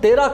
13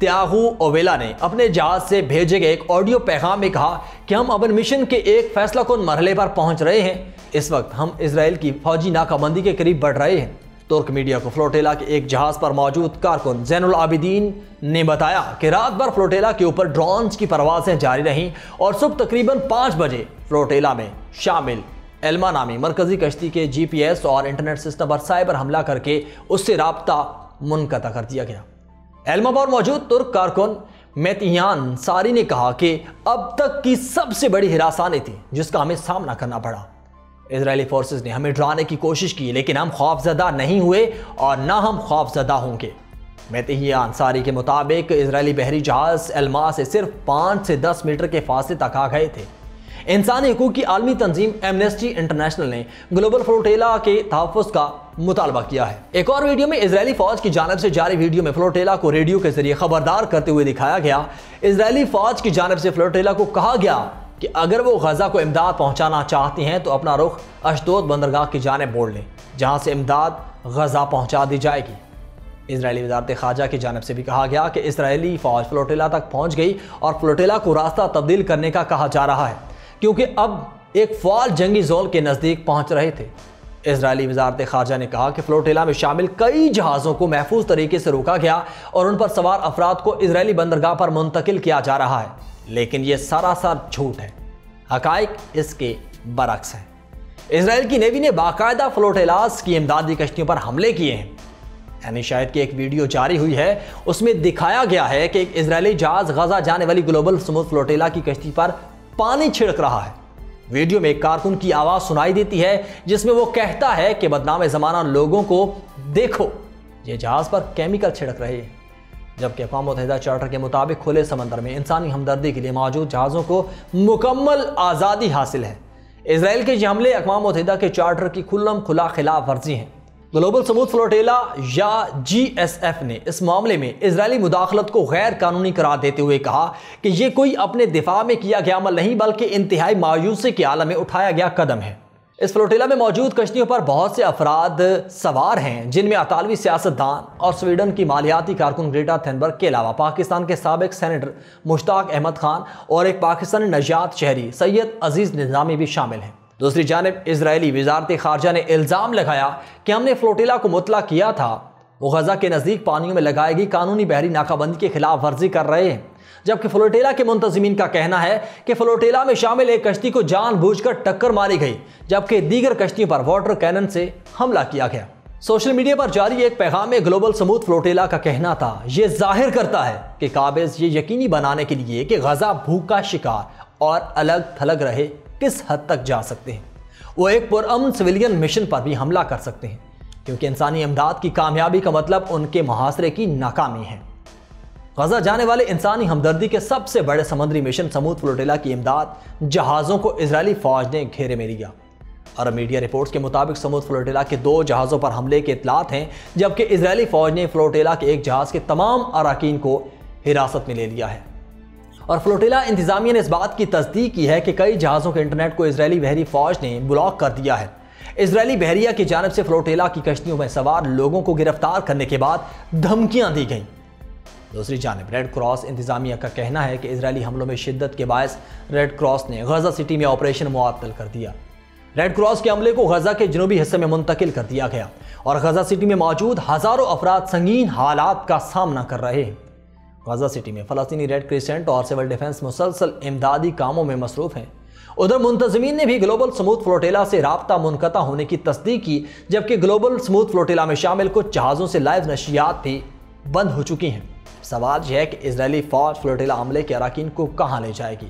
تیاغو اویلا نے اپنے جہاز سے بھیجے گئے ایک آڈیو پیغام میں کہا کہ ہم اپنے مشن کے ایک فیصلہ کن مرحلے پر پہنچ رہے ہیں۔ اس وقت ہم اسرائیل کی فوجی ناکہ بندی کے قریب بڑھ رہے ہیں۔ ترک میڈیا کو فلوٹیلا کے ایک جہاز پر موجود کارکن زین العابدین نے بتایا کہ رات بھر فلوٹیلا کے اوپر ڈرونز کی پروازیں جاری رہیں اور صبح تقریباً 5 بجے فلوٹیلا میں شامل ایلما نامی مرکزی کشتی کے جی پی ایس اور انٹرنیٹ سسٹم پر سائبر حملہ کر کے اس سے رابطہ منقطع کر دیا گیا۔ ایلما پر موجود ترک کارکن میتیان ساری نے کہا کہ اب تک کی سب سے بڑی ہراسانی تھی جس کا ہمیں سامنا کرنا پڑا۔ اسرائیلی فورسز نے ہمیں ڈرانے کی کوشش کی لیکن ہم خوفزدہ نہیں ہوئے اور نہ ہم خوفزدہ ہوں گے۔ میتیان ساری کے مطابق اسرائیلی بحری جہاز ایلما سے صرف 5 سے 10 میٹر کے فاصلے تک آ گئے تھے۔ انسانی حقوق کی عالمی تنظیم ایمنسٹی انٹرنیشنل نے گلوبل فلوٹیلا کے تحفظ کا مطالبہ کیا ہے۔ ایک اور ویڈیو میں اسرائیلی فوج کی جانب سے جاری ویڈیو میں فلوٹیلا کو ریڈیو کے ذریعے خبردار کرتے ہوئے دکھایا گیا۔ اسرائیلی فوج کی جانب سے فلوٹیلا کو کہا گیا کہ اگر وہ غزہ کو امداد پہنچانا چاہتی ہیں تو اپنا رخ اشدود بندرگاہ کی جانب موڑ لیں جہاں سے امداد غزہ پہنچا دی جائے گی۔ اسرائیلی وزارت خارجہ کی جانب سے بھی کہا گیا کہ اسرائیلی فوج فلوٹیلا تک پہنچ گئی اور فلوٹیلا کو راستہ تبدیل کرنے کا کہا جا رہا ہے کیونکہ اب ایک فعال جنگی زون کے نزدیک پہنچ رہے تھے۔ اسرائیلی وزارت خارجہ نے کہا کہ فلوٹیلا میں شامل کئی جہازوں کو محفوظ طریقے سے روکا گیا اور ان پر سوار افراد کو اسرائیلی بندرگاہ پر منتقل کیا جا رہا ہے، لیکن یہ سراسر جھوٹ ہے۔ حقائق اس کے برعکس ہیں۔ اسرائیل کی نیوی نے باقاعدہ فلوٹیلاز کی امدادی کشتیوں پر حملے کیے ہیں۔ یعنی شاید کہ ایک ویڈیو جاری ہوئی ہے، اس میں دکھایا گیا ہے کہ ایک اسرائیلی جہاز غزہ جانے والی گلوبل سموتھ فلوٹیلا کی کشتی پر پانی چھڑک رہا ہے۔ ویڈیو میں ایک کارکن کی آواز سنائی دیتی ہے جس میں وہ کہتا ہے کہ بدنام زمانہ لوگوں کو دیکھو، یہ جہاز پر کیمیکل چھڑک رہے ہیں، جبکہ اقوام متحدہ چارٹر کے مطابق کھلے سمندر میں انسانی ہمدردی کے لیے موجود جہازوں کو مکمل آزادی حاصل ہے۔ اسرائیل کے یہ حملے اقوام متحدہ کے چارٹر کی کھلم کھلا خلاف ورزی ہیں۔ گلوبل سموتھ فلوٹیلا یا جی ایس ایف نے اس معاملے میں اسرائیلی مداخلت کو غیر قانونی قرار دیتے ہوئے کہا کہ یہ کوئی اپنے دفاع میں کیا گیا عمل نہیں بلکہ انتہائی مایوسی کے عالم میں اٹھایا گیا قدم ہے۔ اس فلوٹیلا میں موجود کشتیوں پر بہت سے افراد سوار ہیں جن میں اطالوی سیاستدان اور سویڈن کی مالیاتی کارکن گریٹا تھنبرگ کے علاوہ پاکستان کے سابق سینیٹر مشتاق احمد خان اور ایک پاکستانی نژاد شہری سید عزیز نظامی بھی شامل ہیں۔ دوسری جانب اسرائیلی وزارت خارجہ نے الزام لگایا کہ ہم نے فلوٹیلا کو مطلع کیا تھا وہ غزہ کے نزدیک پانیوں میں لگائی گئی قانونی بحری ناکہ بندی کے خلاف ورزی کر رہے ہیں، جبکہ فلوٹیلا کے منتظمین کا کہنا ہے کہ فلوٹیلا میں شامل ایک کشتی کو جان بوجھ کر ٹکر ماری گئی جبکہ دیگر کشتیوں پر واٹر کینن سے حملہ کیا گیا۔ سوشل میڈیا پر جاری ایک پیغام میں گلوبل سموتھ فلوٹیلا کا کہنا تھا، یہ ظاہر کرتا ہے کہ قابض یہ یقینی بنانے کے لیے کہ غزہ بھوک کا شکار اور الگ تھلگ رہے کس حد تک جا سکتے ہیں، وہ ایک پرامن سویلین مشن پر بھی حملہ کر سکتے ہیں، کیونکہ انسانی امداد کی کامیابی کا مطلب ان کے محاصرے کی ناکامی ہے۔ غزہ جانے والے انسانی ہمدردی کے سب سے بڑے سمندری مشن سموتھ فلوٹیلا کی امداد جہازوں کو اسرائیلی فوج نے گھیرے میں لیا۔ عرب میڈیا رپورٹس کے مطابق سموتھ فلوٹیلا کے 2 جہازوں پر حملے کے اطلاعات ہیں، جبکہ اسرائیلی فوج نے فلوٹیلا کے ایک جہاز کے تمام اراکین کو حراست میں لے لیا ہے۔ اور فلوٹیلا انتظامیہ نے اس بات کی تصدیق کی ہے کہ کئی جہازوں کے انٹرنیٹ کو اسرائیلی بحری فوج نے بلاک کر دیا ہے۔ اسرائیلی بحریہ کی جانب سے فلوٹیلا کی کشتیوں میں سوار لوگوں کو گرفتار کرنے کے بعد دھمکیاں دی گئیں۔ دوسری جانب ریڈ کراس انتظامیہ کا کہنا ہے کہ اسرائیلی حملوں میں شدت کے باعث ریڈ کراس نے غزہ سٹی میں آپریشن معطل کر دیا۔ ریڈ کراس کے عملے کو غزہ کے جنوبی حصے میں منتقل کر دیا گیا اور غزہ سٹی میں موجود ہزاروں افراد سنگین حالات کا سامنا کر رہے ہیں۔ غزہ سٹی میں فلسطینی ریڈ کریسنٹ اور سول ڈیفنس مسلسل امدادی کاموں میں مصروف ہیں۔ ادھر منتظمین نے بھی گلوبل سموتھ فلوٹیلا سے رابطہ منقطع ہونے کی تصدیق کی، جبکہ گلوبل سموتھ فلوٹیلا میں شامل کچھ جہازوں سے لائیو نشریات بھی بند ہو چکی ہیں۔ سوال یہ ہے کہ اسرائیلی فوج فلوٹیلا عملے کے اراکین کو کہاں لے جائے گی؟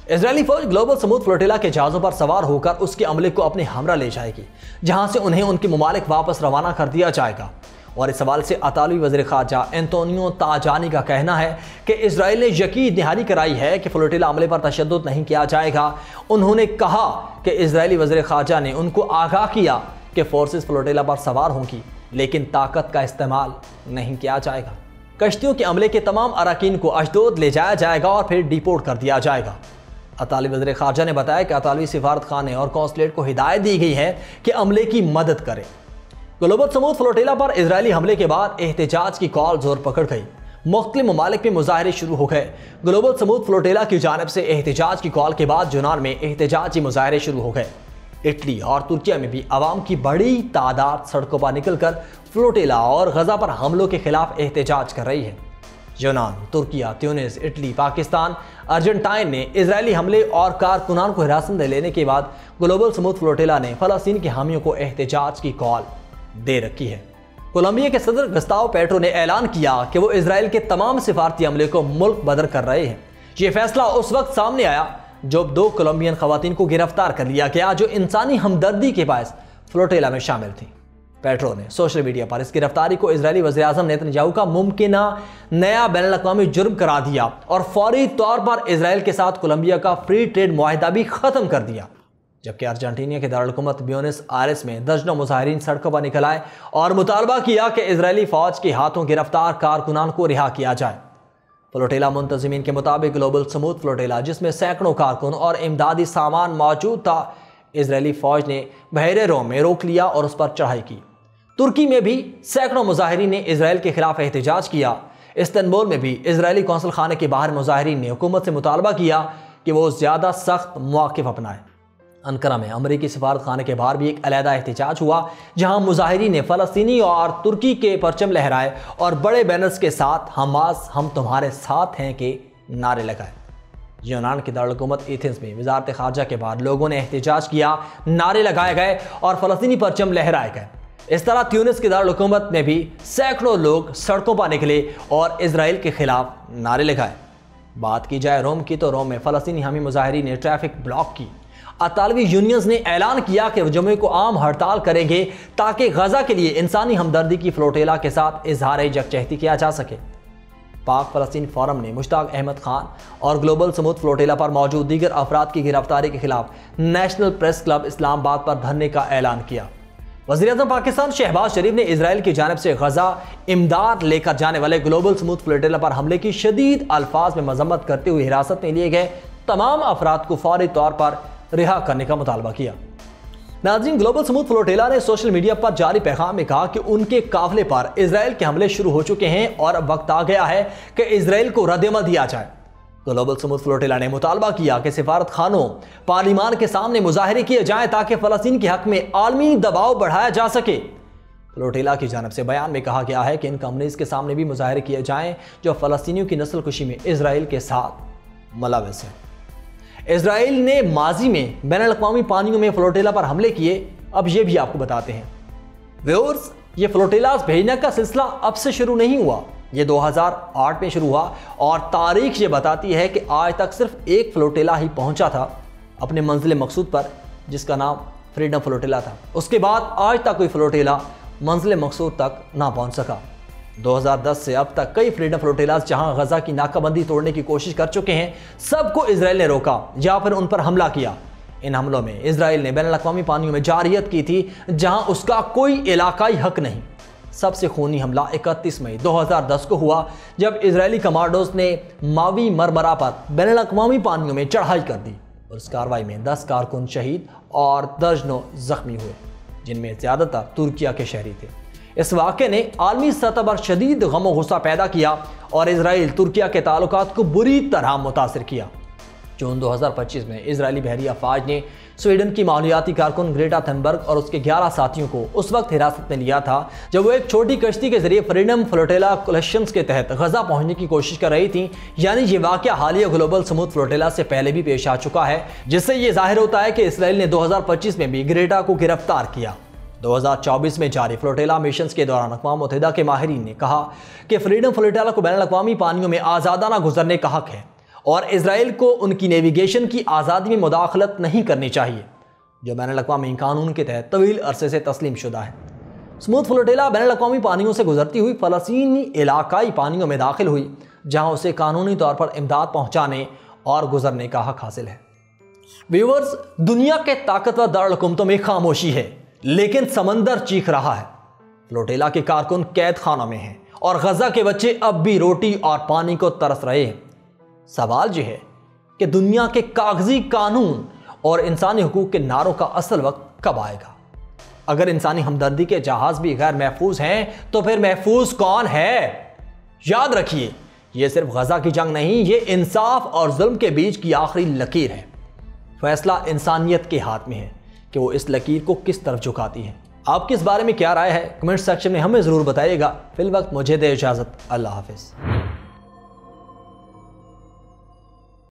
اسرائیلی فوج گلوبل سموتھ فلوٹیلا کے جہازوں پر سوار ہو کر اس کے عملے کو اپنے ہمراہ لے جائے گی، جہاں سے انہیں ان کے ممالک واپس روانہ کر دیا جائے گا۔ اور اس حوالے سے اطالوی وزیر خارجہ انتونیو تاجانی کا کہنا ہے کہ اسرائیل نے یقین دہانی کرائی ہے کہ فلوٹیلا عملے پر تشدد نہیں کیا جائے گا۔ انہوں نے کہا کہ اسرائیلی وزیر خارجہ نے ان کو آگاہ کیا کہ فورسز فلوٹیلا پر سوار ہوں گی، لیکن طاقت کا استعمال نہیں کیا جائے گا۔ کشتیوں کے عملے کے تمام اراکین کو اشدود لے جایا جائے گا اور پھر ڈیپورٹ کر دیا جائے گا۔ اطالوی وزیر خارجہ نے بتایا کہ اطالوی سفارت خانے اور قونصلیٹ کو ہدایت دی گئی ہے کہ عملے کی مدد کریں۔ گلوبل سموتھ فلوٹیلا پر اسرائیلی حملے کے بعد احتجاج کی کال زور پکڑ گئی۔ مختلف ممالک میں مظاہرے شروع ہو گئے۔ گلوبل سمود فلوٹیلا کی جانب سے احتجاج کی کال کے بعد یونان میں احتجاجی مظاہرے شروع ہو گئے۔ اٹلی اور ترکیہ میں بھی عوام کی بڑی تعداد سڑکوں پر نکل کر فلوٹیلا اور غزہ پر حملوں کے خلاف احتجاج کر رہی ہے۔ یونان، ترکیہ، تیونس، اٹلی، پاکستان، ارجنٹائن نے اسرائیلی حملے اور کارکنان کو حراست میں لینے کے بعد گلوبل سمود فلوٹیلا نے فلسطین کے حامیوں کو احتجاج کی کال دے رکھی ہے۔ کولمبیا کے صدر گستاو پیٹرو نے اعلان کیا کہ وہ اسرائیل کے تمام سفارتی عملے کو ملک بدر کر رہے ہیں۔ یہ فیصلہ اس وقت سامنے آیا جب 2 کولمبین خواتین کو گرفتار کر لیا گیا جو انسانی ہمدردی کے باعث فلوٹیلا میں شامل تھیں۔ پیٹرو نے سوشل میڈیا پر اس گرفتاری کو اسرائیلی وزیر اعظم نیتن یاہو کا ممکنہ نیا بین الاقوامی جرم قرار دیا اور فوری طور پر اسرائیل کے ساتھ کولمبیا کا فری ٹریڈ معاہدہ بھی ختم کر دیا۔ جبکہ ارجنٹینا کے دارالحکومت بیونس آئرس میں درجنوں مظاہرین سڑکوں پر نکل آئے اور مطالبہ کیا کہ اسرائیلی فوج کے ہاتھوں گرفتار کارکنان کو رہا کیا جائے۔ فلوٹیلا منتظمین کے مطابق گلوبل سمود فلوٹیلا، جس میں سینکڑوں کارکن اور امدادی سامان موجود تھا، اسرائیلی فوج نے بحیرہ روم میں روک لیا اور اس پر چڑھائی کی۔ ترکی میں بھی سینکڑوں مظاہرین نے اسرائیل کے خلاف احتجاج کیا۔ استنبول میں بھی اسرائیلی قونصل خانے کے باہر مظاہرین نے حکومت سے مطالبہ کیا کہ وہ زیادہ سخت مواقف اپنائے۔ انقرہ میں امریکی سفارت خانے کے باہر بھی ایک علیحدہ احتجاج ہوا، جہاں مظاہرین نے فلسطینی اور ترکی کے پرچم لہرائے اور بڑے بینرز کے ساتھ حماس ہم تمہارے ساتھ ہیں کے نعرے لگائے۔ یونان کے دارالحکومت ایتھنز میں وزارت خارجہ کے بعد لوگوں نے احتجاج کیا، نعرے لگائے گئے اور فلسطینی پرچم لہرائے گئے۔ اس طرح تیونس کی دارالحکومت میں بھی سینکڑوں لوگ سڑکوں پر نکلے اور اسرائیل کے خلاف نعرے لگائے۔ بات کی جائے روم کی تو روم میں فلسطینی حامی مظاہرین نے ٹریفک بلاک کی۔ اطالوی یونینز نے اعلان کیا کہ وہ جمعے کو عام ہڑتال کریں گے تاکہ غزہ کے لیے انسانی ہمدردی کی فلوٹیلا کے ساتھ اظہار یکجہتی کیا جا سکے۔ پاک فلسطین فورم نے مشتاق احمد خان اور گلوبل سمود فلوٹیلا پر موجود دیگر افراد کی گرفتاری کے خلاف نیشنل پریس کلب اسلام آباد پر دھرنے کا اعلان کیا۔ وزیر اعظم پاکستان شہباز شریف نے اسرائیل کی جانب سے غزہ امداد لے کر جانے والے گلوبل سمود فلوٹیلا پر حملے کی شدید الفاظ میں مذمت کرتے ہوئے حراست میں لیے گئے تمام افراد کو فوری طور پر رہا کرنے کا مطالبہ کیا۔ ناظرین، گلوبل سمود فلوٹیلا نے سوشل میڈیا پر جاری پیغام میں کہا کہ ان کے قافلے پر اسرائیل کے حملے شروع ہو چکے ہیں اور اب وقت آ گیا ہے کہ اسرائیل کو ردعمل دیا جائے۔ گلوبل سمود فلوٹیلا نے مطالبہ کیا کہ سفارت خانوں، پارلیمان کے سامنے مظاہرے کیے جائیں تاکہ فلسطین کے حق میں عالمی دباؤ بڑھایا جا سکے۔ فلوٹیلا کی جانب سے بیان میں کہا گیا ہے کہ ان کمپنیز کے سامنے بھی مظاہرے کیے جائیں جو فلسطینیوں کی نسل کشی میں اسرائیل کے ساتھ ملوث ہیں۔ اسرائیل نے ماضی میں بین الاقوامی پانیوں میں فلوٹیلا پر حملے کیے، اب یہ بھی آپ کو بتاتے ہیں۔ ویورز، یہ فلوٹیلاز بھیجنے کا سلسلہ اب سے شروع نہیں ہوا، یہ 2008 میں شروع ہوا اور تاریخ یہ بتاتی ہے کہ آج تک صرف ایک فلوٹیلا ہی پہنچا تھا اپنے منزل مقصود پر، جس کا نام فریڈم فلوٹیلا تھا۔ اس کے بعد آج تک کوئی فلوٹیلا منزل مقصود تک نہ پہنچ سکا۔ 2010 سے اب تک کئی فریڈم فلوٹیلاز جہاں غزہ کی ناکہ بندی توڑنے کی کوشش کر چکے ہیں، سب کو اسرائیل نے روکا یا پھر ان پر حملہ کیا۔ ان حملوں میں اسرائیل نے بین الاقوامی پانیوں میں جارحیت کی تھی جہاں اس کا کوئی علاقائی حق نہیں۔ سب سے خونی حملہ 31 مئی 2010 کو ہوا جب اسرائیلی کمانڈوز نے ماوی مرمرا پر بین الاقوامی پانیوں میں چڑھائی کر دی اور اس کارروائی میں 10 کارکن شہید اور درجنوں زخمی ہوئے، جن میں زیادہ تر ترکیہ کے شہری تھے۔ اس واقعے نے عالمی سطح پر شدید غم و غصہ پیدا کیا اور اسرائیل ترکیہ کے تعلقات کو بری طرح متاثر کیا۔ جون 2025 میں اسرائیلی بحریہ افواج نے سویڈن کی ماحولیاتی کارکن گریٹا تھنبرگ اور اس کے 11 ساتھیوں کو اس وقت حراست میں لیا تھا جب وہ ایک چھوٹی کشتی کے ذریعے فریڈم فلوٹیلا کولیشنز کے تحت غزہ پہنچنے کی کوشش کر رہی تھیں۔ یعنی یہ واقعہ حالیہ گلوبل سمود فلوٹیلا سے پہلے بھی پیش آ چکا ہے، جس سے یہ ظاہر ہوتا ہے کہ اسرائیل نے 2025 میں بھی گریٹا کو گرفتار کیا۔ 2024 میں جاری فلوٹیلا میشنز کے دوران اقوام متحدہ کے ماہرین نے کہا کہ فریڈم فلوٹیلا کو بین الاقوامی پانیوں میں آزادانہ گزرنے کا حق ہے اور اسرائیل کو ان کی نیویگیشن کی آزادی میں مداخلت نہیں کرنی چاہیے، جو بین الاقوامی قانون کے تحت طویل عرصے سے تسلیم شدہ ہے۔ سمود فلوٹیلا بین الاقوامی پانیوں سے گزرتی ہوئی فلسطینی علاقائی پانیوں میں داخل ہوئی، جہاں اسے قانونی طور پر امداد پہنچانے اور گزرنے کا حق حاصل ہے۔ ویورز، دنیا کے طاقتور دارالحکومتوں میں خاموشی ہے، لیکن سمندر چیخ رہا ہے۔ فلوٹیلا کے کارکن قید خانوں میں ہیں اور غزہ کے بچے اب بھی روٹی اور پانی کو ترس رہے ہیں۔ سوال یہ ہے کہ دنیا کے کاغذی قانون اور انسانی حقوق کے نعروں کا اصل وقت کب آئے گا؟ اگر انسانی ہمدردی کے جہاز بھی غیر محفوظ ہیں تو پھر محفوظ کون ہے؟ یاد رکھیے، یہ صرف غزہ کی جنگ نہیں، یہ انصاف اور ظلم کے بیچ کی آخری لکیر ہے۔ فیصلہ انسانیت کے ہاتھ میں ہے کہ وہ اس لکیر کو کس طرف جھکاتی ہے۔ آپ کی اس بارے میں کیا رائے ہے؟ کمنٹ سیکشن میں ہمیں ضرور بتائیے گا۔ فی الوقت مجھے دے اجازت، اللہ حافظ۔